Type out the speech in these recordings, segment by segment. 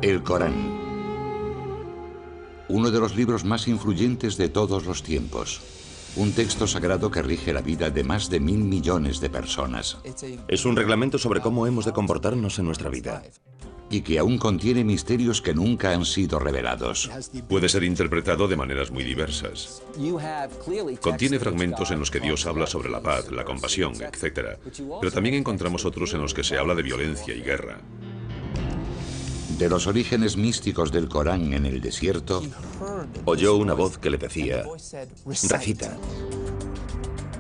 El Corán. Uno de los libros más influyentes de todos los tiempos. Un texto sagrado que rige la vida de más de 1.000 millones de personas. Es un reglamento sobre cómo hemos de comportarnos en nuestra vida. Y que aún contiene misterios que nunca han sido revelados. Puede ser interpretado de maneras muy diversas. Contiene fragmentos en los que Dios habla sobre la paz, la compasión, etc. Pero también encontramos otros en los que se habla de violencia y guerra. De los orígenes místicos del Corán en el desierto, oyó una voz que le decía: recita.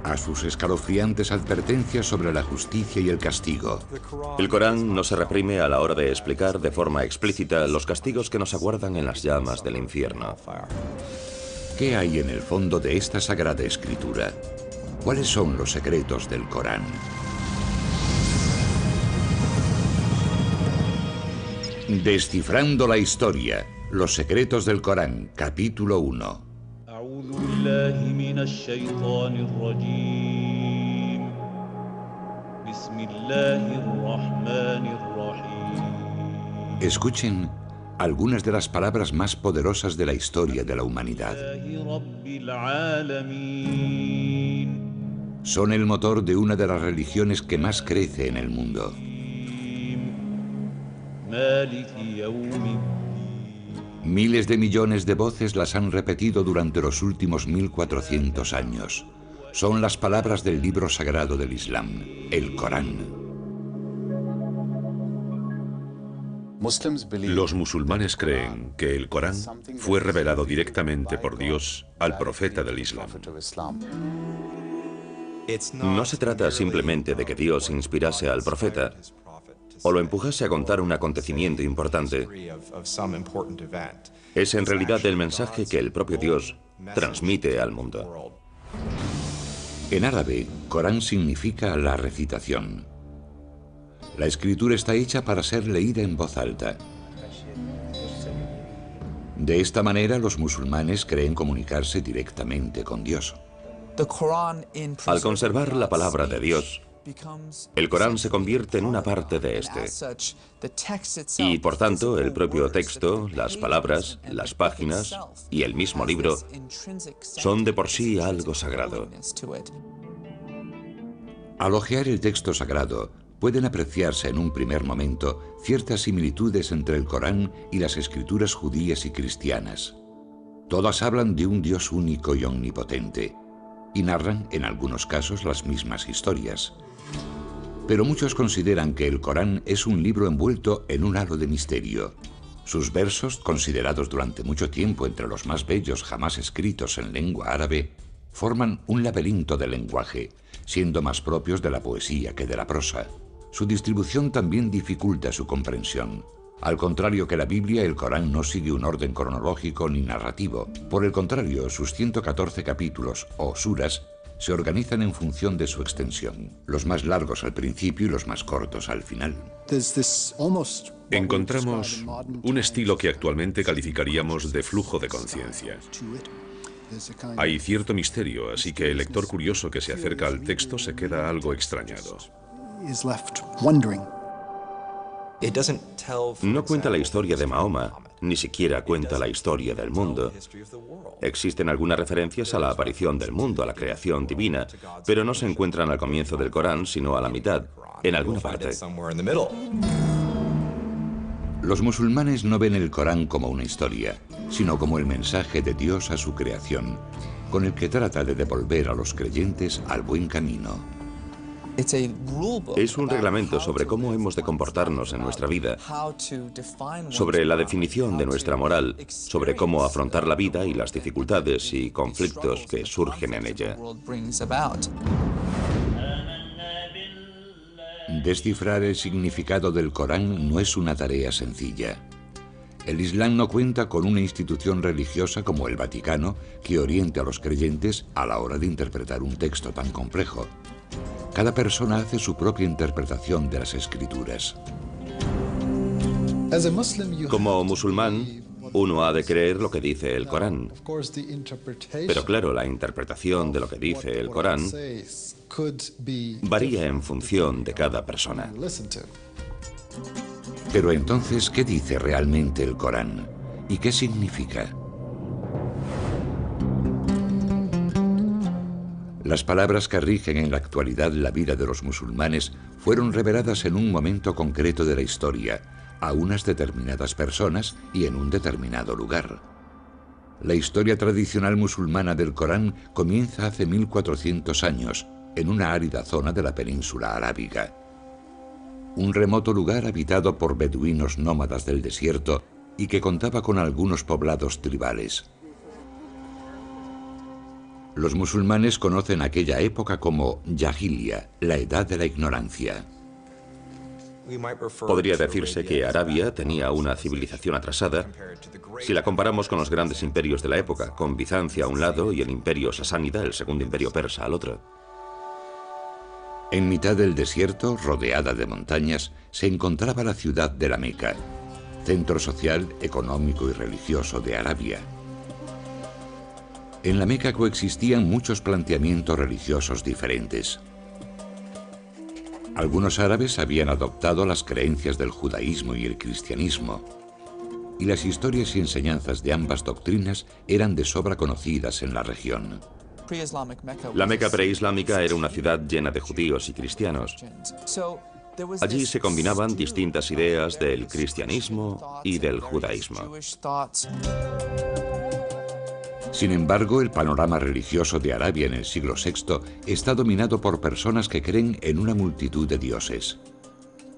A sus escalofriantes advertencias sobre la justicia y el castigo. El Corán no se reprime a la hora de explicar de forma explícita los castigos que nos aguardan en las llamas del infierno. ¿Qué hay en el fondo de esta sagrada escritura? ¿Cuáles son los secretos del Corán? Descifrando la historia, los secretos del Corán, capítulo 1. Escuchen algunas de las palabras más poderosas de la historia de la humanidad. Son el motor de una de las religiones que más crece en el mundo. Miles de millones de voces las han repetido durante los últimos 1400 años. Son las palabras del libro sagrado del Islam, el Corán. Los musulmanes creen que el Corán fue revelado directamente por Dios al profeta del Islam. No se trata simplemente de que Dios inspirase al profeta o lo empujase a contar un acontecimiento importante. Es en realidad el mensaje que el propio Dios transmite al mundo. En árabe, Corán significa la recitación. La escritura está hecha para ser leída en voz alta. De esta manera, los musulmanes creen comunicarse directamente con Dios. Al conservar la palabra de Dios, el Corán se convierte en una parte de este. Y por tanto, el propio texto, las palabras, las páginas y el mismo libro son de por sí algo sagrado. Al hojear el texto sagrado, pueden apreciarse en un primer momento ciertas similitudes entre el Corán y las escrituras judías y cristianas. Todas hablan de un Dios único y omnipotente, y narran, en algunos casos, las mismas historias. Pero muchos consideran que el Corán es un libro envuelto en un halo de misterio. Sus versos, considerados durante mucho tiempo entre los más bellos jamás escritos en lengua árabe, forman un laberinto de lenguaje, siendo más propios de la poesía que de la prosa. Su distribución también dificulta su comprensión. Al contrario que la Biblia, el Corán no sigue un orden cronológico ni narrativo. Por el contrario, sus 114 capítulos, o suras, se organizan en función de su extensión, los más largos al principio y los más cortos al final. Encontramos un estilo que actualmente calificaríamos de flujo de conciencia. Hay cierto misterio, así que el lector curioso que se acerca al texto se queda algo extrañado. No cuenta la historia de Mahoma, ni siquiera cuenta la historia del mundo. Existen algunas referencias a la aparición del mundo, a la creación divina, pero no se encuentran al comienzo del Corán, sino a la mitad, en alguna parte. Los musulmanes no ven el Corán como una historia, sino como el mensaje de Dios a su creación, con el que trata de devolver a los creyentes al buen camino. Es un reglamento sobre cómo hemos de comportarnos en nuestra vida, sobre la definición de nuestra moral, sobre cómo afrontar la vida y las dificultades y conflictos que surgen en ella. Descifrar el significado del Corán no es una tarea sencilla. El Islam no cuenta con una institución religiosa como el Vaticano que oriente a los creyentes a la hora de interpretar un texto tan complejo. Cada persona hace su propia interpretación de las escrituras. Como musulmán, uno ha de creer lo que dice el Corán. Pero claro, la interpretación de lo que dice el Corán varía en función de cada persona. Pero entonces, ¿qué dice realmente el Corán? ¿Y qué significa? Las palabras que rigen en la actualidad la vida de los musulmanes fueron reveladas en un momento concreto de la historia, a unas determinadas personas y en un determinado lugar. La historia tradicional musulmana del Corán comienza hace 1400 años, en una árida zona de la península arábiga. Un remoto lugar habitado por beduinos nómadas del desierto y que contaba con algunos poblados tribales. Los musulmanes conocen aquella época como Yahilia, la edad de la ignorancia. Podría decirse que Arabia tenía una civilización atrasada si la comparamos con los grandes imperios de la época, con Bizancia a un lado y el imperio sasánida, el segundo imperio persa, al otro. En mitad del desierto, rodeada de montañas, se encontraba la ciudad de la Meca, centro social, económico y religioso de Arabia. En la Meca coexistían muchos planteamientos religiosos diferentes. Algunos árabes habían adoptado las creencias del judaísmo y el cristianismo, y las historias y enseñanzas de ambas doctrinas eran de sobra conocidas en la región. La Meca preislámica era una ciudad llena de judíos y cristianos. Allí se combinaban distintas ideas del cristianismo y del judaísmo. Sin embargo, el panorama religioso de Arabia en el siglo VI está dominado por personas que creen en una multitud de dioses.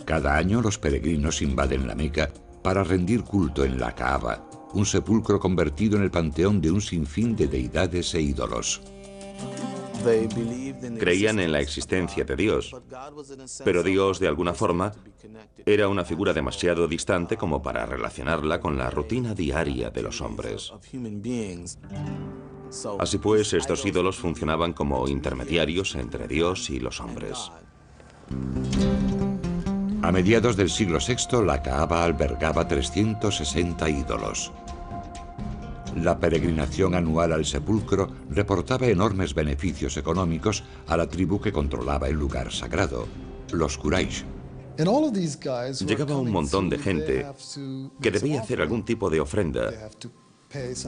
Cada año los peregrinos invaden la Meca para rendir culto en la Kaaba, un sepulcro convertido en el panteón de un sinfín de deidades e ídolos. Creían en la existencia de Dios, pero Dios, de alguna forma, era una figura demasiado distante como para relacionarla con la rutina diaria de los hombres. Así pues, estos ídolos funcionaban como intermediarios entre Dios y los hombres. A mediados del siglo VI, la Kaaba albergaba 360 ídolos. La peregrinación anual al sepulcro reportaba enormes beneficios económicos a la tribu que controlaba el lugar sagrado, los Quraysh. Llegaba un montón de gente que debía hacer algún tipo de ofrenda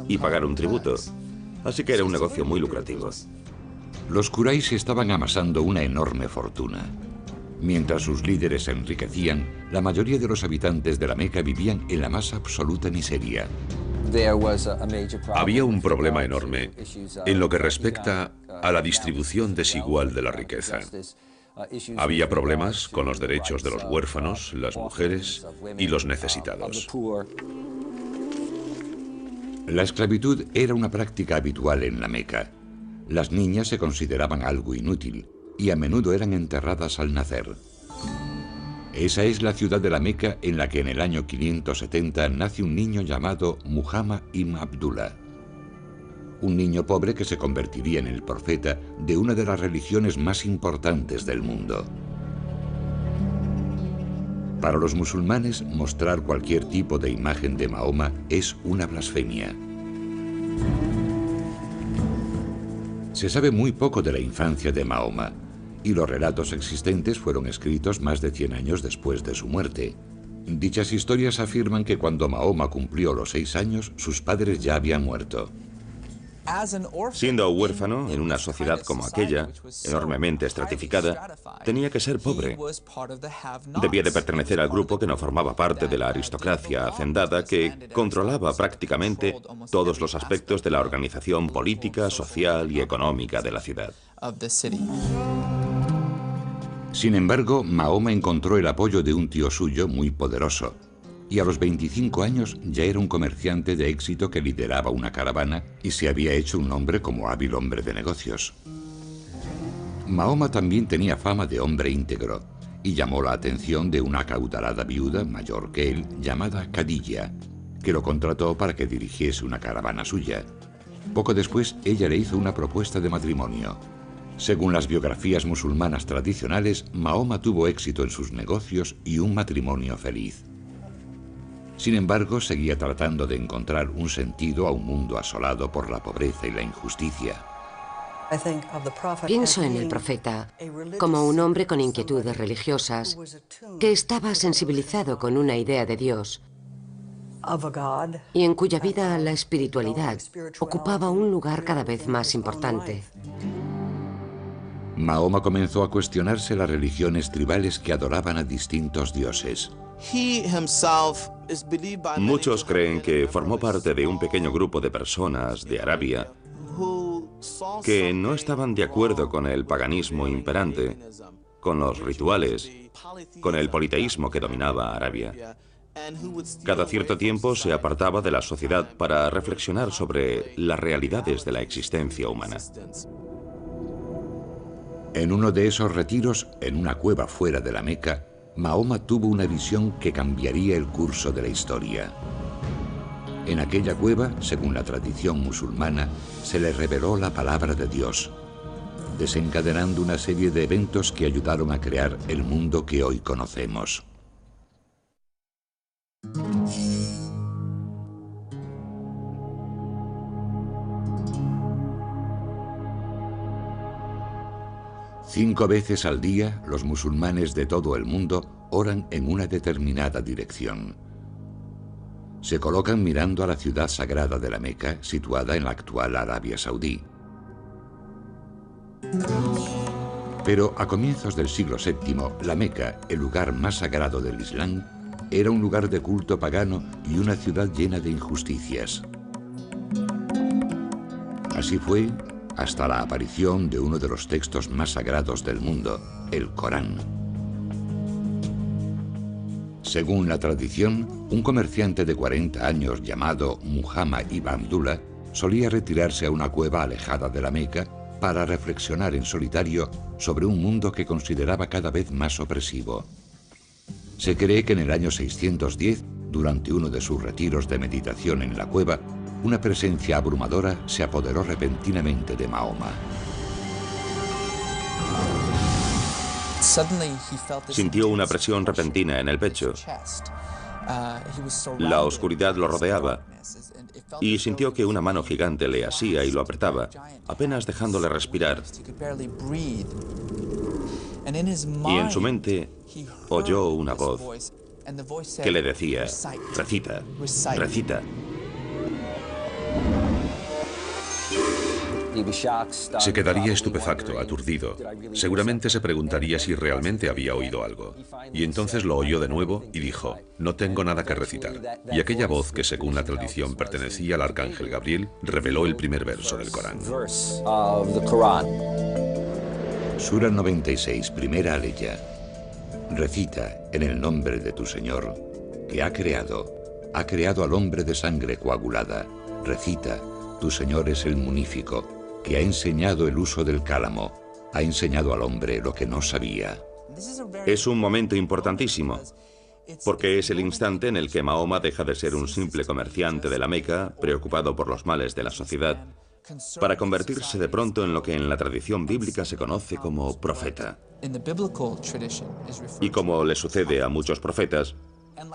y pagar un tributo, así que era un negocio muy lucrativo. Los Quraysh estaban amasando una enorme fortuna. Mientras sus líderes se enriquecían, la mayoría de los habitantes de la Meca vivían en la más absoluta miseria. Había un problema enorme en lo que respecta a la distribución desigual de la riqueza. Había problemas con los derechos de los huérfanos, las mujeres y los necesitados. La esclavitud era una práctica habitual en la Meca. Las niñas se consideraban algo inútil y a menudo eran enterradas al nacer. Esa es la ciudad de la Meca en la que en el año 570 nace un niño llamado Muhammad ibn Abdullah. Un niño pobre que se convertiría en el profeta de una de las religiones más importantes del mundo. Para los musulmanes, mostrar cualquier tipo de imagen de Mahoma es una blasfemia. Se sabe muy poco de la infancia de Mahoma, y los relatos existentes fueron escritos más de 100 años después de su muerte. Dichas historias afirman que cuando Mahoma cumplió los 6 años, sus padres ya habían muerto. Siendo huérfano en una sociedad como aquella, enormemente estratificada, tenía que ser pobre. Debía de pertenecer al grupo que no formaba parte de la aristocracia hacendada que controlaba prácticamente todos los aspectos de la organización política, social y económica de la ciudad. Sin embargo, Mahoma encontró el apoyo de un tío suyo muy poderoso, y a los 25 años ya era un comerciante de éxito que lideraba una caravana y se había hecho un nombre como hábil hombre de negocios. Mahoma también tenía fama de hombre íntegro y llamó la atención de una acaudalada viuda mayor que él llamada Khadija, que lo contrató para que dirigiese una caravana suya. Poco después, ella le hizo una propuesta de matrimonio. Según las biografías musulmanas tradicionales, Mahoma tuvo éxito en sus negocios y un matrimonio feliz. Sin embargo, seguía tratando de encontrar un sentido a un mundo asolado por la pobreza y la injusticia. Pienso en el profeta como un hombre con inquietudes religiosas que estaba sensibilizado con una idea de Dios y en cuya vida la espiritualidad ocupaba un lugar cada vez más importante. Mahoma comenzó a cuestionarse las religiones tribales que adoraban a distintos dioses. Muchos creen que formó parte de un pequeño grupo de personas de Arabia que no estaban de acuerdo con el paganismo imperante, con los rituales, con el politeísmo que dominaba Arabia. Cada cierto tiempo se apartaba de la sociedad para reflexionar sobre las realidades de la existencia humana. En uno de esos retiros, en una cueva fuera de la Meca, Mahoma tuvo una visión que cambiaría el curso de la historia. En aquella cueva, según la tradición musulmana, se le reveló la palabra de Dios, desencadenando una serie de eventos que ayudaron a crear el mundo que hoy conocemos. Cinco veces al día, los musulmanes de todo el mundo oran en una determinada dirección. Se colocan mirando a la ciudad sagrada de la Meca, situada en la actual Arabia Saudí. Pero a comienzos del siglo VII, la Meca, el lugar más sagrado del Islam, era un lugar de culto pagano y una ciudad llena de injusticias. Así fue hasta la aparición de uno de los textos más sagrados del mundo, el Corán. Según la tradición, un comerciante de 40 años llamado Muhammad ibn Abdullah solía retirarse a una cueva alejada de la Meca para reflexionar en solitario sobre un mundo que consideraba cada vez más opresivo. Se cree que en el año 610, durante uno de sus retiros de meditación en la cueva, una presencia abrumadora se apoderó repentinamente de Mahoma. Sintió una presión repentina en el pecho. La oscuridad lo rodeaba y sintió que una mano gigante le asía y lo apretaba, apenas dejándole respirar. Y en su mente oyó una voz que le decía: recita, recita. Se quedaría estupefacto, aturdido. Seguramente se preguntaría si realmente había oído algo. Y entonces lo oyó de nuevo y dijo: no tengo nada que recitar. Y aquella voz, que según la tradición pertenecía al arcángel Gabriel, reveló el primer verso del Corán. Sura 96, primera aleya. Recita en el nombre de tu Señor, que ha creado al hombre de sangre coagulada. Recita, tu Señor es el munífico, que ha enseñado el uso del cálamo, ha enseñado al hombre lo que no sabía. Es un momento importantísimo, porque es el instante en el que Mahoma deja de ser un simple comerciante de la Meca, preocupado por los males de la sociedad, para convertirse de pronto en lo que en la tradición bíblica se conoce como profeta. Y como le sucede a muchos profetas,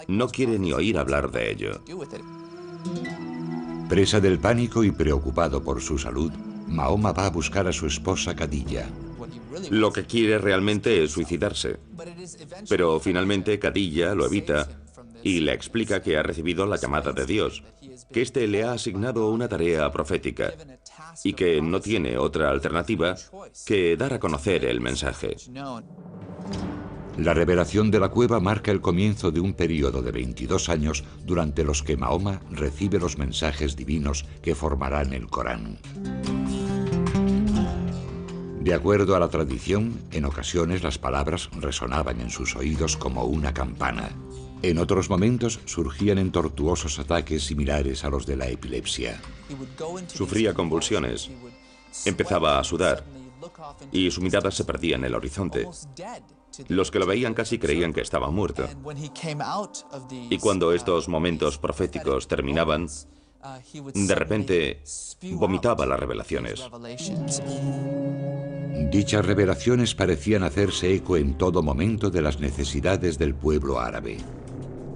no quiere ni oír hablar de ello. Presa del pánico y preocupado por su salud, Mahoma va a buscar a su esposa Khadija. Lo que quiere realmente es suicidarse. Pero finalmente Khadija lo evita y le explica que ha recibido la llamada de Dios, que éste le ha asignado una tarea profética y que no tiene otra alternativa que dar a conocer el mensaje. La revelación de la cueva marca el comienzo de un periodo de 22 años durante los que Mahoma recibe los mensajes divinos que formarán el Corán. De acuerdo a la tradición, en ocasiones las palabras resonaban en sus oídos como una campana. En otros momentos surgían en tortuosos ataques similares a los de la epilepsia. Sufría convulsiones, empezaba a sudar y su mirada se perdía en el horizonte. Los que lo veían casi creían que estaba muerto. Y cuando estos momentos proféticos terminaban, de repente vomitaba las revelaciones. Dichas revelaciones parecían hacerse eco en todo momento de las necesidades del pueblo árabe.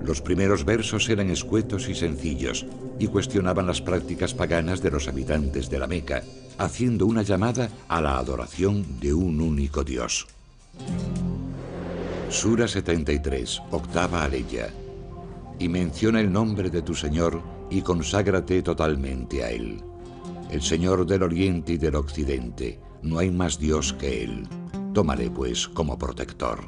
Los primeros versos eran escuetos y sencillos y cuestionaban las prácticas paganas de los habitantes de la Meca, haciendo una llamada a la adoración de un único Dios. Sura 73, octava aleya. Y menciona el nombre de tu Señor y conságrate totalmente a Él. El Señor del Oriente y del Occidente, no hay más Dios que Él. Tómale, pues, como protector.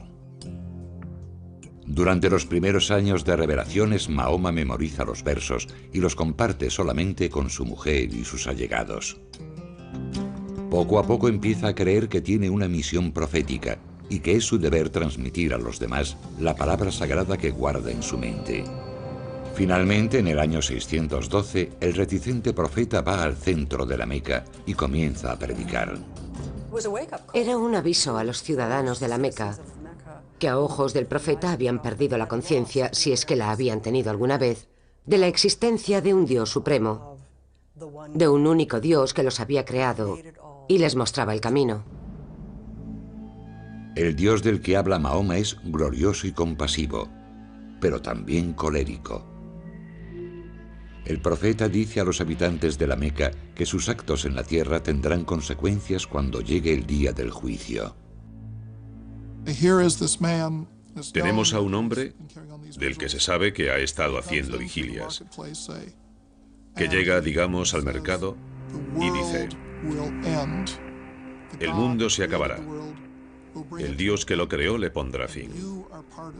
Durante los primeros años de revelaciones, Mahoma memoriza los versos y los comparte solamente con su mujer y sus allegados. Poco a poco empieza a creer que tiene una misión profética y que es su deber transmitir a los demás la palabra sagrada que guarda en su mente. Finalmente, en el año 612, el reticente profeta va al centro de la Meca y comienza a predicar. Era un aviso a los ciudadanos de la Meca, que a ojos del profeta habían perdido la conciencia, si es que la habían tenido alguna vez, de la existencia de un Dios supremo, de un único Dios que los había creado y les mostraba el camino. El Dios del que habla Mahoma es glorioso y compasivo, pero también colérico. El profeta dice a los habitantes de la Meca que sus actos en la tierra tendrán consecuencias cuando llegue el día del juicio. Tenemos a un hombre del que se sabe que ha estado haciendo vigilias, que llega, digamos, al mercado y dice: el mundo se acabará. El Dios que lo creó le pondrá fin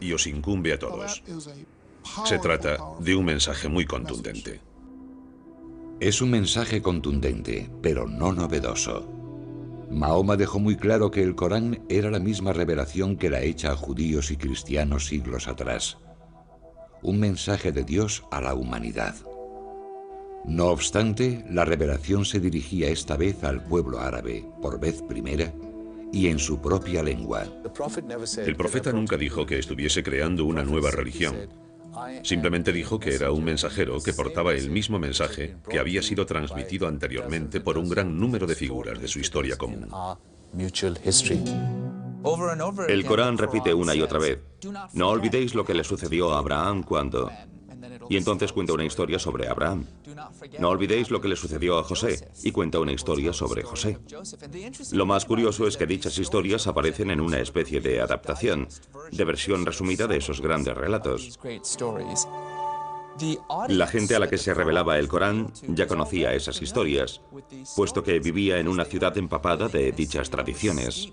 y os incumbe a todos. Se trata de un mensaje muy contundente. Es un mensaje contundente, pero no novedoso. Mahoma dejó muy claro que el Corán era la misma revelación que la hecha a judíos y cristianos siglos atrás. Un mensaje de Dios a la humanidad. No obstante, la revelación se dirigía esta vez al pueblo árabe, por vez primera, y en su propia lengua. El profeta nunca dijo que estuviese creando una nueva religión. Simplemente dijo que era un mensajero que portaba el mismo mensaje que había sido transmitido anteriormente por un gran número de figuras de su historia común. El Corán repite una y otra vez: no olvidéis lo que le sucedió a Abraham cuando... Y entonces cuenta una historia sobre Abraham. No olvidéis lo que le sucedió a José, y cuenta una historia sobre José. Lo más curioso es que dichas historias aparecen en una especie de adaptación, de versión resumida de esos grandes relatos. La gente a la que se revelaba el Corán ya conocía esas historias, puesto que vivía en una ciudad empapada de dichas tradiciones.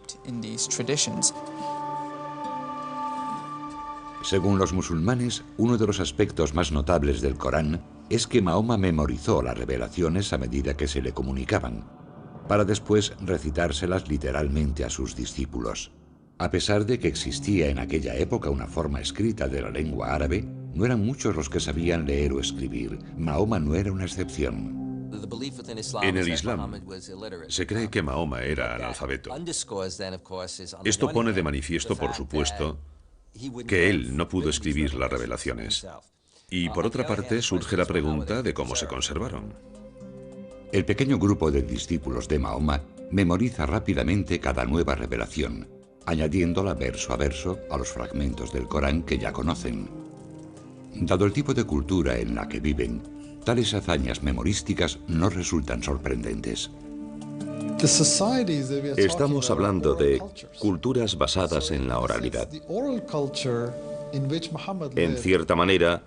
Según los musulmanes, uno de los aspectos más notables del Corán es que Mahoma memorizó las revelaciones a medida que se le comunicaban, para después recitárselas literalmente a sus discípulos. A pesar de que existía en aquella época una forma escrita de la lengua árabe, no eran muchos los que sabían leer o escribir. Mahoma no era una excepción. En el Islam, se cree que Mahoma era analfabeto. Esto pone de manifiesto, por supuesto, que él no pudo escribir las revelaciones. Y por otra parte, surge la pregunta de cómo se conservaron. El pequeño grupo de discípulos de Mahoma memoriza rápidamente cada nueva revelación, añadiéndola verso a verso a los fragmentos del Corán que ya conocen. Dado el tipo de cultura en la que viven, tales hazañas memorísticas no resultan sorprendentes. Estamos hablando de culturas basadas en la oralidad. En cierta manera,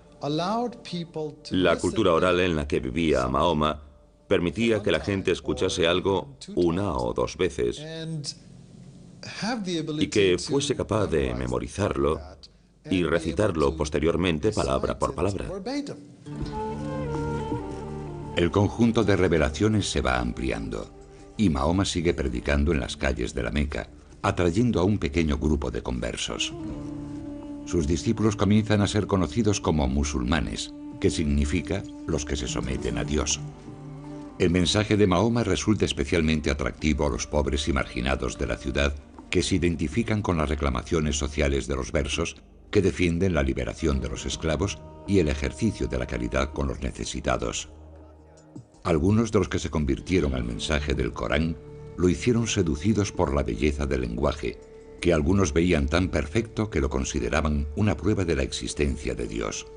la cultura oral en la que vivía Mahoma permitía que la gente escuchase algo una o dos veces y que fuese capaz de memorizarlo y recitarlo posteriormente palabra por palabra. El conjunto de revelaciones se va ampliando y Mahoma sigue predicando en las calles de la Meca, atrayendo a un pequeño grupo de conversos. Sus discípulos comienzan a ser conocidos como musulmanes, que significa los que se someten a Dios. El mensaje de Mahoma resulta especialmente atractivo a los pobres y marginados de la ciudad, que se identifican con las reclamaciones sociales de los versos, que defienden la liberación de los esclavos y el ejercicio de la caridad con los necesitados. Algunos de los que se convirtieron al mensaje del Corán lo hicieron seducidos por la belleza del lenguaje, que algunos veían tan perfecto que lo consideraban una prueba de la existencia de Dios.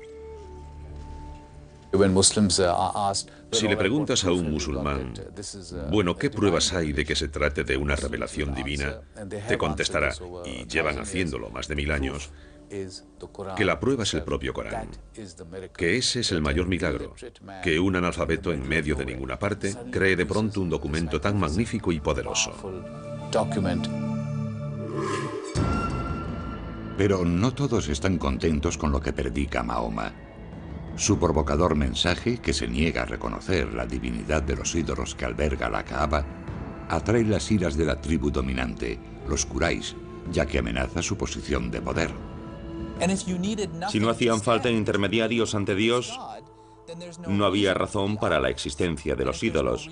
Si le preguntas a un musulmán, bueno, ¿qué pruebas hay de que se trate de una revelación divina?, te contestará, y llevan haciéndolo más de 1000 años, que la prueba es el propio Corán, que ese es el mayor milagro, que un analfabeto en medio de ninguna parte cree de pronto un documento tan magnífico y poderoso. Pero no todos están contentos con lo que predica Mahoma. Su provocador mensaje, que se niega a reconocer la divinidad de los ídolos que alberga la Kaaba, atrae las iras de la tribu dominante, los Quraysh, ya que amenaza su posición de poder. Si no hacían falta intermediarios ante Dios, no había razón para la existencia de los ídolos.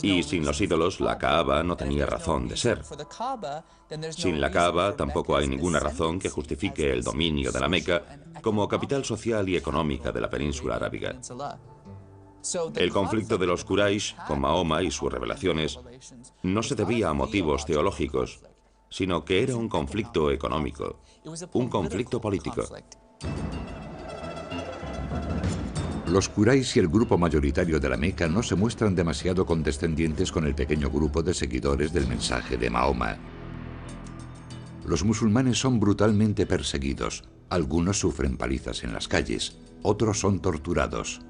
Y sin los ídolos, la Kaaba no tenía razón de ser. Sin la Kaaba, tampoco hay ninguna razón que justifique el dominio de la Meca como capital social y económica de la península arábiga. El conflicto de los Quraysh con Mahoma y sus revelaciones no se debía a motivos teológicos, sino que era un conflicto económico, un conflicto político. Los Quraysh y el grupo mayoritario de la Meca no se muestran demasiado condescendientes con el pequeño grupo de seguidores del mensaje de Mahoma. Los musulmanes son brutalmente perseguidos. Algunos sufren palizas en las calles, otros son torturados.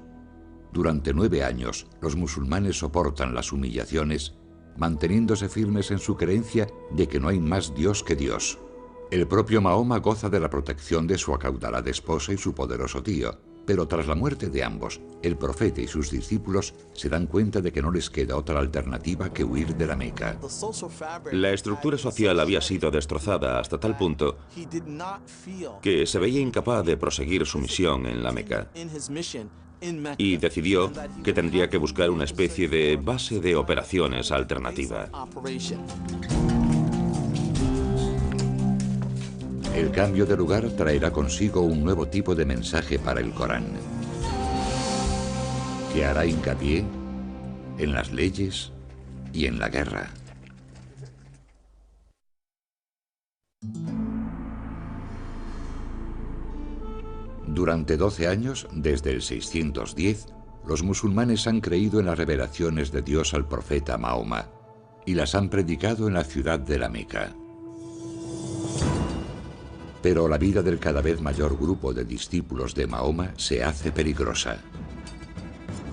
Durante 9 años, los musulmanes soportan las humillaciones, manteniéndose firmes en su creencia de que no hay más Dios que Dios. El propio Mahoma goza de la protección de su acaudalada esposa y su poderoso tío, pero tras la muerte de ambos, el profeta y sus discípulos se dan cuenta de que no les queda otra alternativa que huir de la Meca. La estructura social había sido destrozada hasta tal punto que se veía incapaz de proseguir su misión en la Meca. Y decidió que tendría que buscar una especie de base de operaciones alternativa. El cambio de lugar traerá consigo un nuevo tipo de mensaje para el Corán, que hará hincapié en las leyes y en la guerra. Durante 12 años, desde el 610, los musulmanes han creído en las revelaciones de Dios al profeta Mahoma y las han predicado en la ciudad de la Meca. Pero la vida del cada vez mayor grupo de discípulos de Mahoma se hace peligrosa.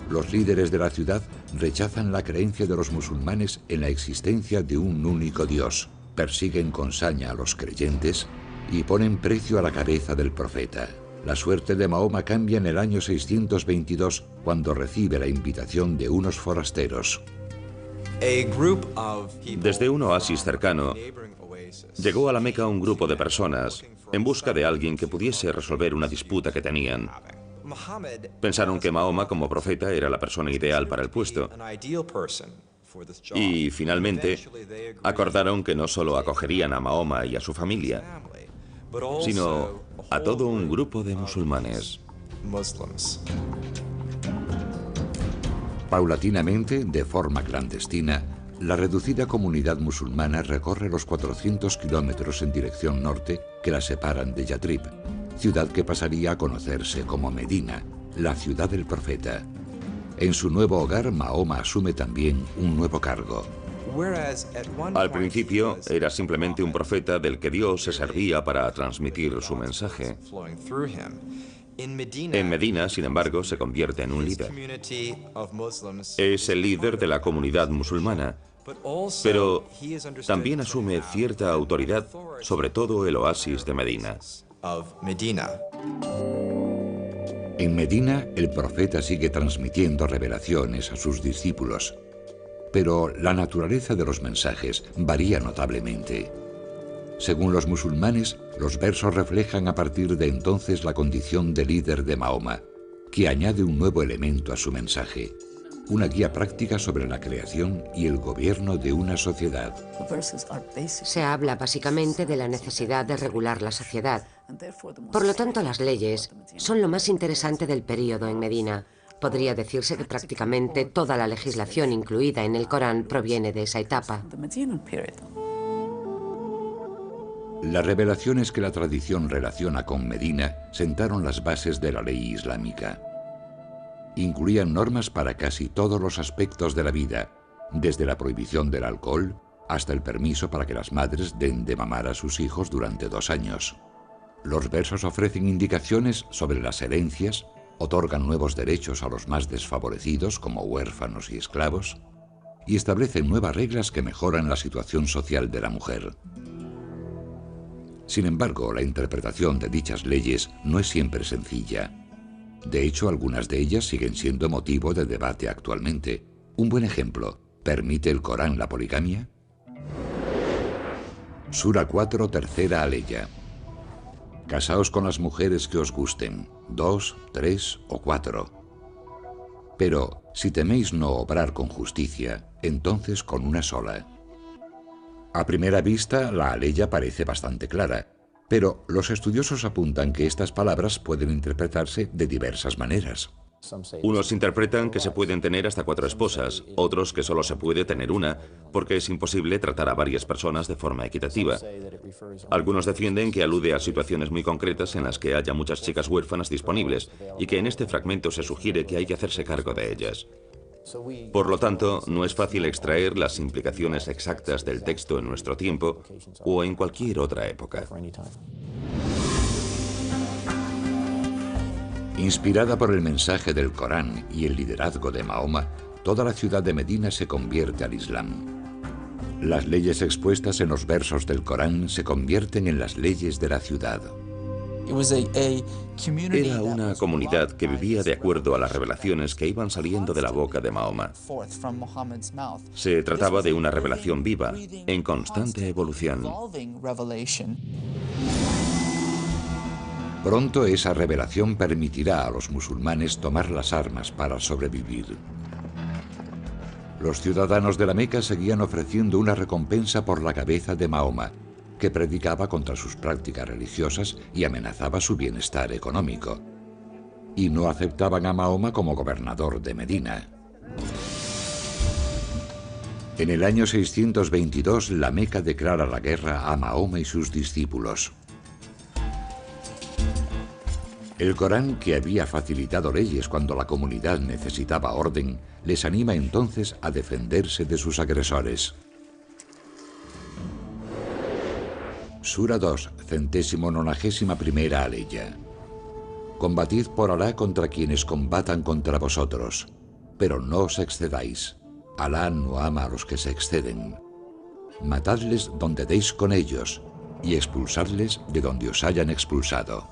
Los líderes de la ciudad rechazan la creencia de los musulmanes en la existencia de un único Dios, persiguen con saña a los creyentes y ponen precio a la cabeza del profeta. La suerte de Mahoma cambia en el año 622, cuando recibe la invitación de unos forasteros. Desde un oasis cercano, llegó a la Meca un grupo de personas en busca de alguien que pudiese resolver una disputa que tenían. Pensaron que Mahoma, como profeta, era la persona ideal para el puesto. Y finalmente acordaron que no solo acogerían a Mahoma y a su familia, sino a todo un grupo de musulmanes. Paulatinamente, de forma clandestina, la reducida comunidad musulmana recorre los 400 kilómetros en dirección norte que la separan de Yatrib, ciudad que pasaría a conocerse como Medina, la ciudad del profeta. En su nuevo hogar, Mahoma asume también un nuevo cargo. Al principio era simplemente un profeta del que Dios se servía para transmitir su mensaje. En Medina, sin embargo, se convierte en un líder. Es el líder de la comunidad musulmana, pero también asume cierta autoridad sobre todo el oasis de Medina. En Medina, el profeta sigue transmitiendo revelaciones a sus discípulos, pero la naturaleza de los mensajes varía notablemente. Según los musulmanes, los versos reflejan a partir de entonces la condición de líder de Mahoma, que añade un nuevo elemento a su mensaje, una guía práctica sobre la creación y el gobierno de una sociedad. Se habla básicamente de la necesidad de regular la sociedad. Por lo tanto, las leyes son lo más interesante del período en Medina. Podría decirse que prácticamente toda la legislación incluida en el Corán proviene de esa etapa. Las revelaciones que la tradición relaciona con Medina sentaron las bases de la ley islámica. Incluían normas para casi todos los aspectos de la vida, desde la prohibición del alcohol hasta el permiso para que las madres den de mamar a sus hijos durante 2 años. Los versos ofrecen indicaciones sobre las herencias, otorgan nuevos derechos a los más desfavorecidos como huérfanos y esclavos, y establecen nuevas reglas que mejoran la situación social de la mujer. Sin embargo, la interpretación de dichas leyes no es siempre sencilla. De hecho, algunas de ellas siguen siendo motivo de debate actualmente. Un buen ejemplo, ¿permite el Corán la poligamia? Sura 4, tercera aleya. Casaos con las mujeres que os gusten, 2, 3 o 4. Pero, si teméis no obrar con justicia, entonces con una sola. A primera vista, la aleya parece bastante clara, pero los estudiosos apuntan que estas palabras pueden interpretarse de diversas maneras. Unos interpretan que se pueden tener hasta 4 esposas, otros que solo se puede tener una, porque es imposible tratar a varias personas de forma equitativa. Algunos defienden que alude a situaciones muy concretas en las que haya muchas chicas huérfanas disponibles, y que en este fragmento se sugiere que hay que hacerse cargo de ellas. Por lo tanto, no es fácil extraer las implicaciones exactas del texto en nuestro tiempo o en cualquier otra época. Inspirada por el mensaje del Corán y el liderazgo de Mahoma, toda la ciudad de Medina se convierte al Islam. Las leyes expuestas en los versos del Corán se convierten en las leyes de la ciudad. Era una comunidad que vivía de acuerdo a las revelaciones que iban saliendo de la boca de Mahoma. Se trataba de una revelación viva, en constante evolución. Pronto esa revelación permitirá a los musulmanes tomar las armas para sobrevivir. Los ciudadanos de la Meca seguían ofreciendo una recompensa por la cabeza de Mahoma, que predicaba contra sus prácticas religiosas y amenazaba su bienestar económico. Y no aceptaban a Mahoma como gobernador de Medina. En el año 622, la Meca declara la guerra a Mahoma y sus discípulos. El Corán, que había facilitado leyes cuando la comunidad necesitaba orden, les anima entonces a defenderse de sus agresores. Sura 2, 191ª aleya. Combatid por Alá contra quienes combatan contra vosotros, pero no os excedáis. Alá no ama a los que se exceden. Matadles donde deis con ellos, y expulsadles de donde os hayan expulsado.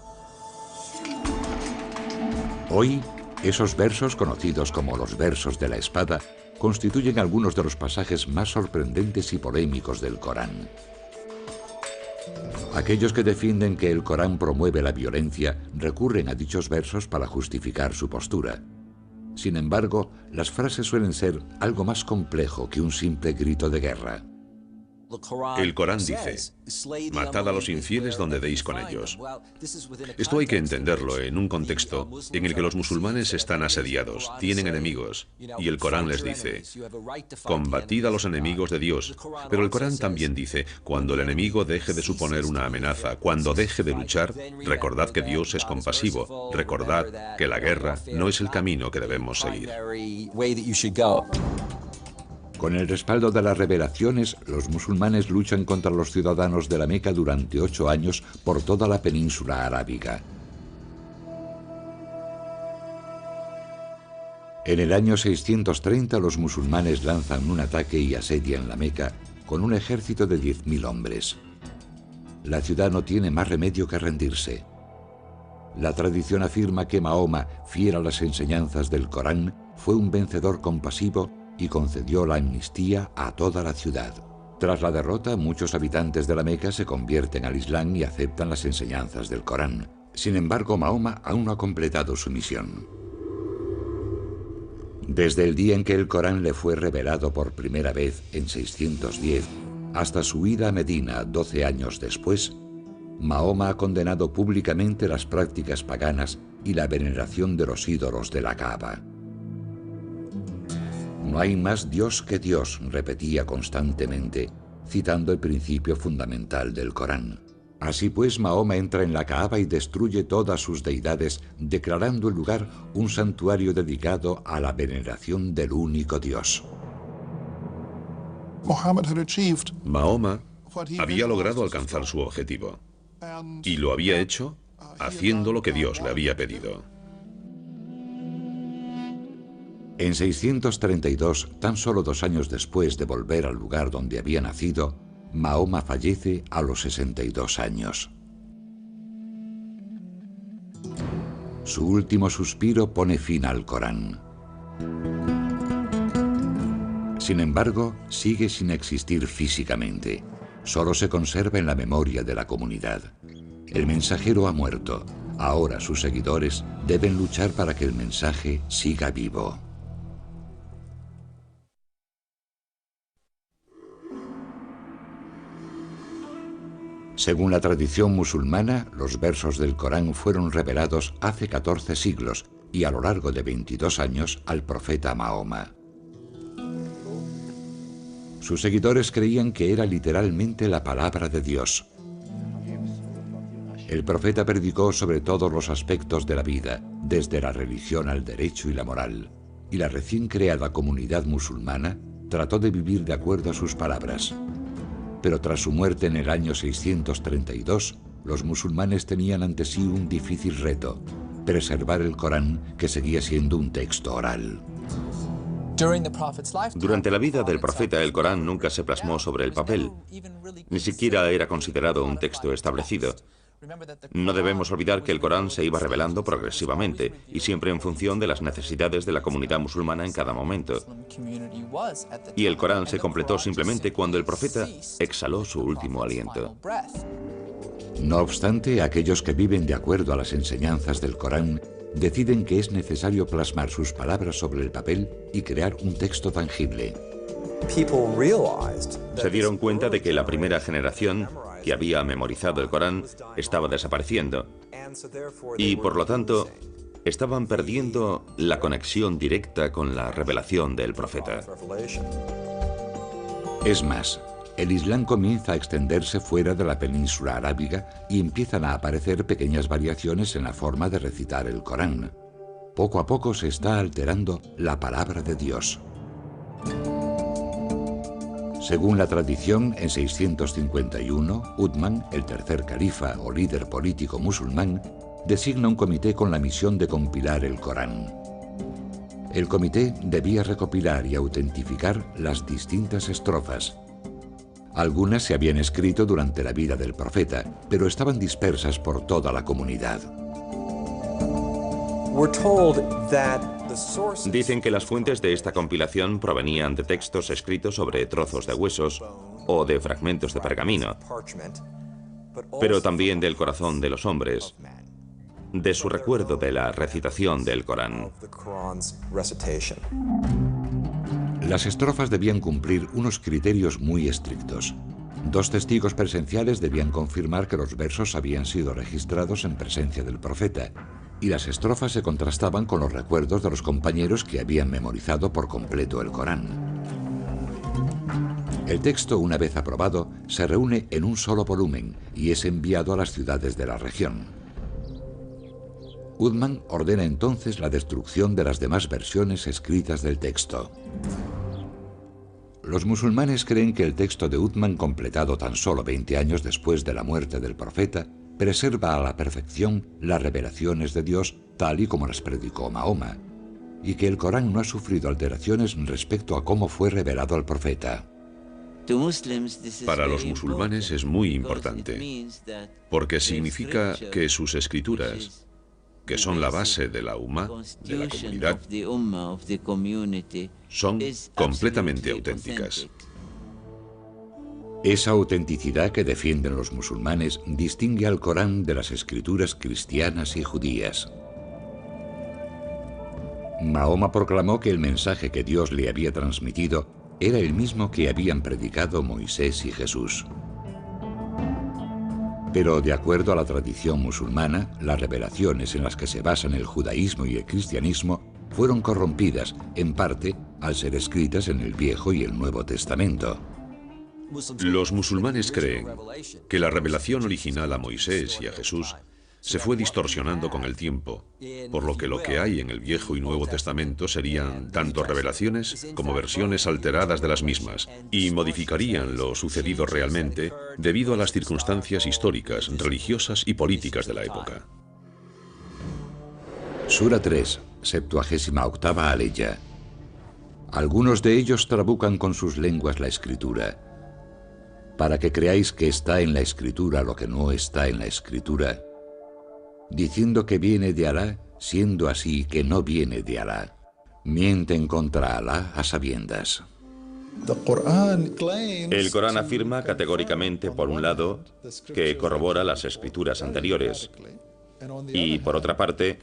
Hoy, esos versos, conocidos como los versos de la espada, constituyen algunos de los pasajes más sorprendentes y polémicos del Corán. Aquellos que defienden que el Corán promueve la violencia recurren a dichos versos para justificar su postura. Sin embargo, las frases suelen ser algo más complejo que un simple grito de guerra. El Corán dice, matad a los infieles donde deis con ellos. Esto hay que entenderlo en un contexto en el que los musulmanes están asediados, tienen enemigos, y el Corán les dice, combatid a los enemigos de Dios. Pero el Corán también dice, cuando el enemigo deje de suponer una amenaza, cuando deje de luchar, recordad que Dios es compasivo, recordad que la guerra no es el camino que debemos seguir. Con el respaldo de las revelaciones, los musulmanes luchan contra los ciudadanos de la Meca durante 8 años por toda la península arábiga. En el año 630 los musulmanes lanzan un ataque y asedian la Meca con un ejército de 10.000 hombres. La ciudad no tiene más remedio que rendirse. La tradición afirma que Mahoma, fiel a las enseñanzas del Corán, fue un vencedor compasivo y concedió la amnistía a toda la ciudad. Tras la derrota, muchos habitantes de la Meca se convierten al Islam y aceptan las enseñanzas del Corán. Sin embargo, Mahoma aún no ha completado su misión. Desde el día en que el Corán le fue revelado por primera vez en 610 hasta su ida a Medina 12 años después, Mahoma ha condenado públicamente las prácticas paganas y la veneración de los ídolos de la Kaaba. No hay más Dios que Dios, repetía constantemente, citando el principio fundamental del Corán. Así pues, Mahoma entra en la Kaaba y destruye todas sus deidades, declarando el lugar un santuario dedicado a la veneración del único Dios. Mahoma había logrado alcanzar su objetivo, y lo había hecho haciendo lo que Dios le había pedido. En 632, tan solo 2 años después de volver al lugar donde había nacido, Mahoma fallece a los 62 años. Su último suspiro pone fin al Corán. Sin embargo, sigue sin existir físicamente. Solo se conserva en la memoria de la comunidad. El mensajero ha muerto. Ahora sus seguidores deben luchar para que el mensaje siga vivo. Según la tradición musulmana, los versos del Corán fueron revelados hace 14 siglos y a lo largo de 22 años al profeta Mahoma. Sus seguidores creían que era literalmente la palabra de Dios. El profeta predicó sobre todos los aspectos de la vida, desde la religión al derecho y la moral, y la recién creada comunidad musulmana trató de vivir de acuerdo a sus palabras. Pero tras su muerte en el año 632, los musulmanes tenían ante sí un difícil reto: preservar el Corán, que seguía siendo un texto oral. Durante la vida del profeta, el Corán nunca se plasmó sobre el papel. Ni siquiera era considerado un texto establecido. No debemos olvidar que el Corán se iba revelando progresivamente y siempre en función de las necesidades de la comunidad musulmana en cada momento. Y el Corán se completó simplemente cuando el profeta exhaló su último aliento. No obstante, aquellos que viven de acuerdo a las enseñanzas del Corán deciden que es necesario plasmar sus palabras sobre el papel y crear un texto tangible. Se dieron cuenta de que la primera generación que había memorizado el Corán estaba desapareciendo y, por lo tanto, estaban perdiendo la conexión directa con la revelación del profeta. Es más, el Islam comienza a extenderse fuera de la península arábiga y empiezan a aparecer pequeñas variaciones en la forma de recitar el Corán. Poco a poco se está alterando la palabra de Dios. Según la tradición, en 651, Uthman, el tercer califa o líder político musulmán, designa un comité con la misión de compilar el Corán. El comité debía recopilar y autentificar las distintas estrofas. Algunas se habían escrito durante la vida del profeta, pero estaban dispersas por toda la comunidad. Dicen que las fuentes de esta compilación provenían de textos escritos sobre trozos de huesos o de fragmentos de pergamino, pero también del corazón de los hombres, de su recuerdo de la recitación del Corán. Las estrofas debían cumplir unos criterios muy estrictos. 2 testigos presenciales debían confirmar que los versos habían sido registrados en presencia del profeta, y las estrofas se contrastaban con los recuerdos de los compañeros que habían memorizado por completo el Corán. El texto, una vez aprobado, se reúne en un solo volumen y es enviado a las ciudades de la región. Uthman ordena entonces la destrucción de las demás versiones escritas del texto. Los musulmanes creen que el texto de Uthman, completado tan solo 20 años después de la muerte del profeta, preserva a la perfección las revelaciones de Dios tal y como las predicó Mahoma, y que el Corán no ha sufrido alteraciones respecto a cómo fue revelado al profeta. Para los musulmanes es muy importante, porque significa que sus escrituras, que son la base de la Ummah, de la comunidad, son completamente auténticas. Esa autenticidad que defienden los musulmanes distingue al Corán de las escrituras cristianas y judías. Mahoma proclamó que el mensaje que Dios le había transmitido era el mismo que habían predicado Moisés y Jesús. Pero de acuerdo a la tradición musulmana, las revelaciones en las que se basan el judaísmo y el cristianismo fueron corrompidas, en parte, al ser escritas en el Viejo y el Nuevo Testamento. Los musulmanes creen que la revelación original a Moisés y a Jesús se fue distorsionando con el tiempo, por lo que hay en el Viejo y Nuevo Testamento serían tanto revelaciones como versiones alteradas de las mismas, y modificarían lo sucedido realmente debido a las circunstancias históricas, religiosas y políticas de la época. Sura 3, 78ª aleya. Algunos de ellos trabucan con sus lenguas la Escritura, para que creáis que está en la Escritura lo que no está en la Escritura, diciendo que viene de Alá, siendo así que no viene de Alá. Mienten contra Alá a sabiendas. El Corán afirma categóricamente, por un lado, que corrobora las escrituras anteriores, y por otra parte,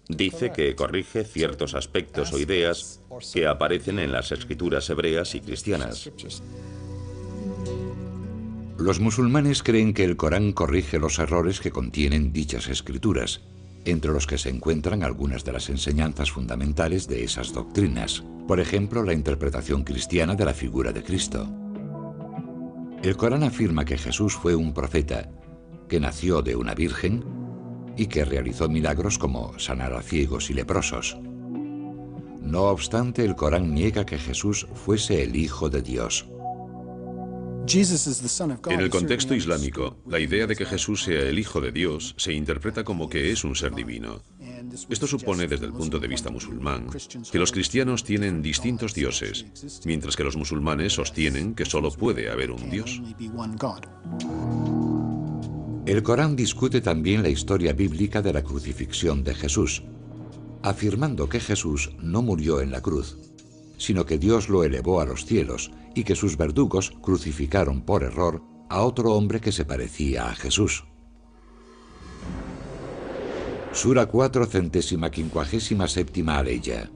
dice que corrige ciertos aspectos o ideas que aparecen en las escrituras hebreas y cristianas. Los musulmanes creen que el Corán corrige los errores que contienen dichas escrituras, entre los que se encuentran algunas de las enseñanzas fundamentales de esas doctrinas, por ejemplo, la interpretación cristiana de la figura de Cristo. El Corán afirma que Jesús fue un profeta, que nació de una virgen y que realizó milagros como sanar a ciegos y leprosos. No obstante, el Corán niega que Jesús fuese el Hijo de Dios. En el contexto islámico, la idea de que Jesús sea el Hijo de Dios se interpreta como que es un ser divino. Esto supone, desde el punto de vista musulmán, que los cristianos tienen distintos dioses, mientras que los musulmanes sostienen que solo puede haber un Dios. El Corán discute también la historia bíblica de la crucifixión de Jesús, afirmando que Jesús no murió en la cruz, sino que Dios lo elevó a los cielos y que sus verdugos crucificaron por error a otro hombre que se parecía a Jesús. Sura 4, 157ª aleya.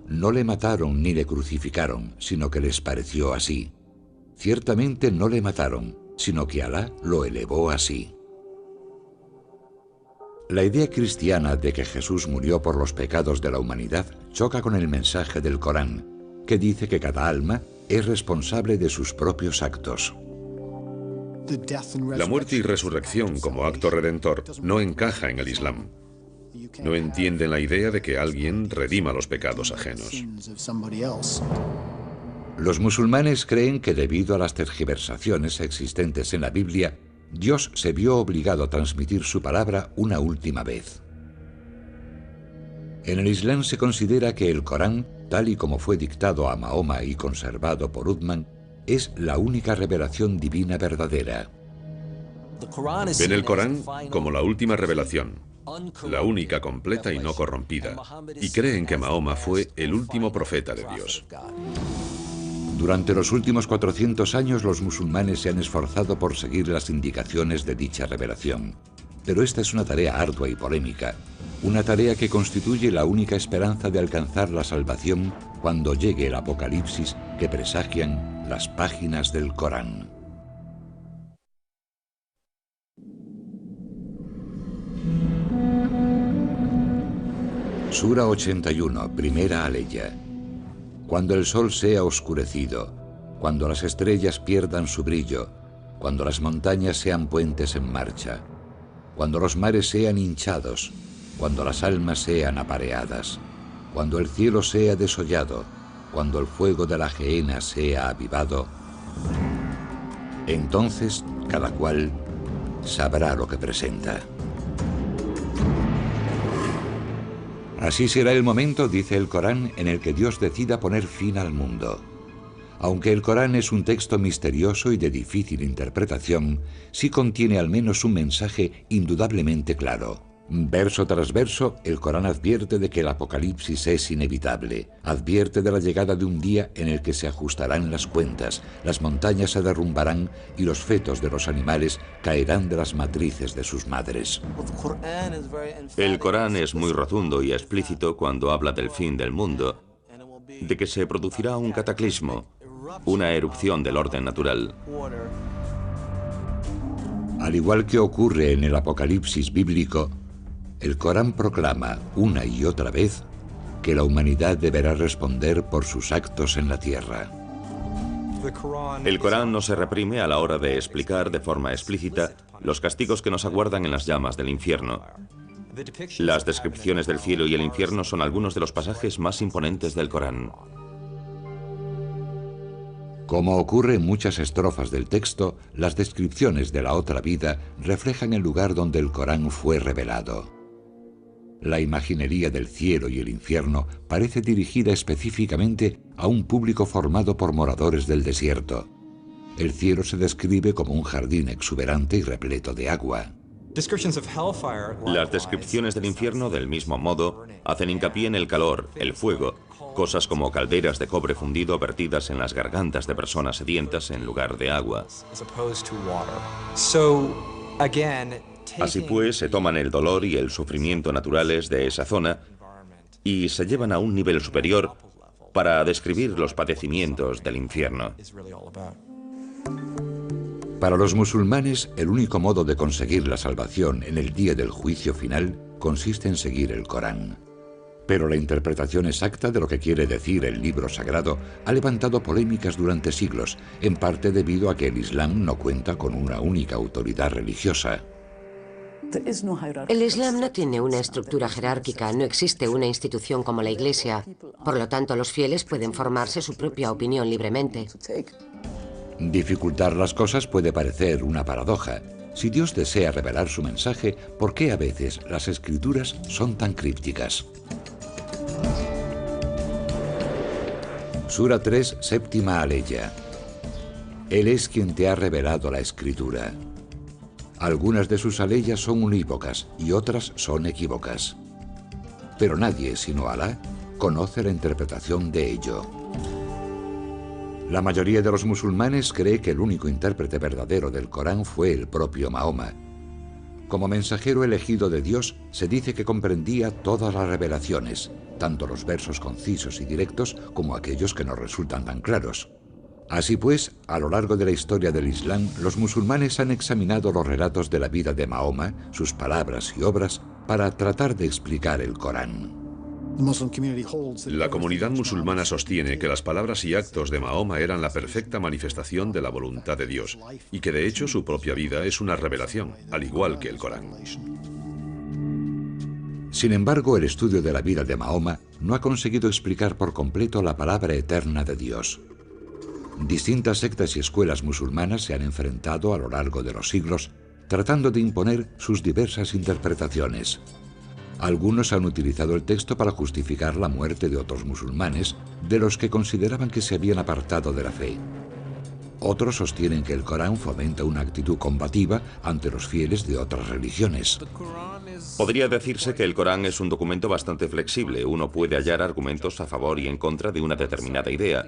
No le mataron ni le crucificaron, sino que les pareció así. Ciertamente no le mataron, sino que Alá lo elevó así. La idea cristiana de que Jesús murió por los pecados de la humanidad choca con el mensaje del Corán, que dice que cada alma es responsable de sus propios actos. La muerte y resurrección como acto redentor no encaja en el Islam. No entienden la idea de que alguien redima los pecados ajenos. Los musulmanes creen que debido a las tergiversaciones existentes en la Biblia, Dios se vio obligado a transmitir su palabra una última vez. En el Islam se considera que el Corán, tal y como fue dictado a Mahoma y conservado por Uthman, es la única revelación divina verdadera. Ven el Corán como la última revelación, la única completa y no corrompida, y creen que Mahoma fue el último profeta de Dios. Durante los últimos 400 años los musulmanes se han esforzado por seguir las indicaciones de dicha revelación. Pero esta es una tarea ardua y polémica, una tarea que constituye la única esperanza de alcanzar la salvación cuando llegue el apocalipsis que presagian las páginas del Corán. Sura 81, primera aleya. Cuando el sol sea oscurecido, cuando las estrellas pierdan su brillo, cuando las montañas sean puentes en marcha, cuando los mares sean hinchados, cuando las almas sean apareadas, cuando el cielo sea desollado, cuando el fuego de la gehenna sea avivado, entonces cada cual sabrá lo que presenta. Así será el momento, dice el Corán, en el que Dios decida poner fin al mundo. Aunque el Corán es un texto misterioso y de difícil interpretación, sí contiene al menos un mensaje indudablemente claro. Verso tras verso, el Corán advierte de que el apocalipsis es inevitable, advierte de la llegada de un día en el que se ajustarán las cuentas, las montañas se derrumbarán y los fetos de los animales caerán de las matrices de sus madres. El Corán es muy rotundo y explícito cuando habla del fin del mundo, de que se producirá un cataclismo, una erupción del orden natural. Al igual que ocurre en el apocalipsis bíblico, el Corán proclama una y otra vez que la humanidad deberá responder por sus actos en la tierra. El Corán no se reprime a la hora de explicar de forma explícita los castigos que nos aguardan en las llamas del infierno. Las descripciones del cielo y el infierno son algunos de los pasajes más imponentes del Corán. Como ocurre en muchas estrofas del texto, las descripciones de la otra vida reflejan el lugar donde el Corán fue revelado. La imaginería del cielo y el infierno parece dirigida específicamente a un público formado por moradores del desierto. El cielo se describe como un jardín exuberante y repleto de agua. Las descripciones del infierno, del mismo modo, hacen hincapié en el calor, el fuego, cosas como calderas de cobre fundido vertidas en las gargantas de personas sedientas en lugar de agua. Así pues, se toman el dolor y el sufrimiento naturales de esa zona y se llevan a un nivel superior para describir los padecimientos del infierno. Para los musulmanes, el único modo de conseguir la salvación en el día del juicio final consiste en seguir el Corán. Pero la interpretación exacta de lo que quiere decir el libro sagrado ha levantado polémicas durante siglos, en parte debido a que el Islam no cuenta con una única autoridad religiosa. El Islam no tiene una estructura jerárquica, no existe una institución como la Iglesia. Por lo tanto, los fieles pueden formarse su propia opinión libremente. Dificultar las cosas puede parecer una paradoja. Si Dios desea revelar su mensaje, ¿por qué a veces las escrituras son tan crípticas? Sura 3, séptima aleya. Él es quien te ha revelado la escritura. Algunas de sus aleyas son unívocas y otras son equívocas. Pero nadie, sino Alá, conoce la interpretación de ello. La mayoría de los musulmanes cree que el único intérprete verdadero del Corán fue el propio Mahoma. Como mensajero elegido de Dios, se dice que comprendía todas las revelaciones, tanto los versos concisos y directos como aquellos que no resultan tan claros. Así pues, a lo largo de la historia del Islam, los musulmanes han examinado los relatos de la vida de Mahoma, sus palabras y obras, para tratar de explicar el Corán. La comunidad musulmana sostiene que las palabras y actos de Mahoma eran la perfecta manifestación de la voluntad de Dios y que de hecho su propia vida es una revelación, al igual que el Corán. Sin embargo, el estudio de la vida de Mahoma no ha conseguido explicar por completo la palabra eterna de Dios. Distintas sectas y escuelas musulmanas se han enfrentado a lo largo de los siglos tratando de imponer sus diversas interpretaciones. Algunos han utilizado el texto para justificar la muerte de otros musulmanes, de los que consideraban que se habían apartado de la fe. Otros sostienen que el Corán fomenta una actitud combativa ante los fieles de otras religiones. Podría decirse que el Corán es un documento bastante flexible. Uno puede hallar argumentos a favor y en contra de una determinada idea.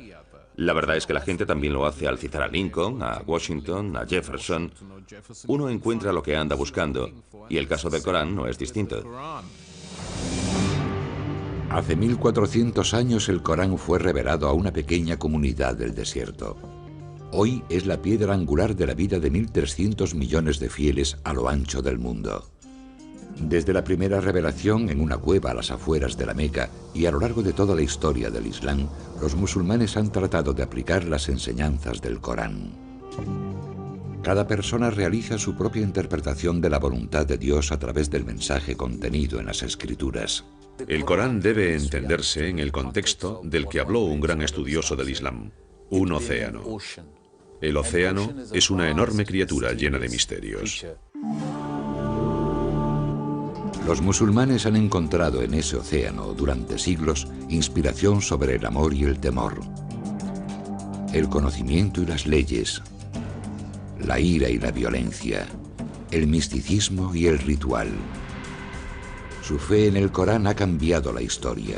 La verdad es que la gente también lo hace al citar a Lincoln, a Washington, a Jefferson. Uno encuentra lo que anda buscando, y el caso del Corán no es distinto. Hace 1400 años el Corán fue revelado a una pequeña comunidad del desierto. Hoy es la piedra angular de la vida de 1.300 millones de fieles a lo ancho del mundo. Desde la primera revelación en una cueva a las afueras de la Meca y a lo largo de toda la historia del Islam, los musulmanes han tratado de aplicar las enseñanzas del Corán. Cada persona realiza su propia interpretación de la voluntad de Dios a través del mensaje contenido en las Escrituras. El Corán debe entenderse en el contexto del que habló un gran estudioso del Islam, un océano. El océano es una enorme criatura llena de misterios. Los musulmanes han encontrado en ese océano, durante siglos, inspiración sobre el amor y el temor, el conocimiento y las leyes, la ira y la violencia, el misticismo y el ritual. Su fe en el Corán ha cambiado la historia.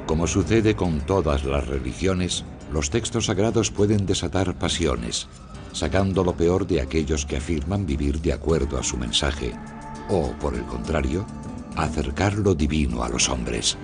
Como sucede con todas las religiones, los textos sagrados pueden desatar pasiones, sacando lo peor de aquellos que afirman vivir de acuerdo a su mensaje, o, por el contrario, acercar lo divino a los hombres.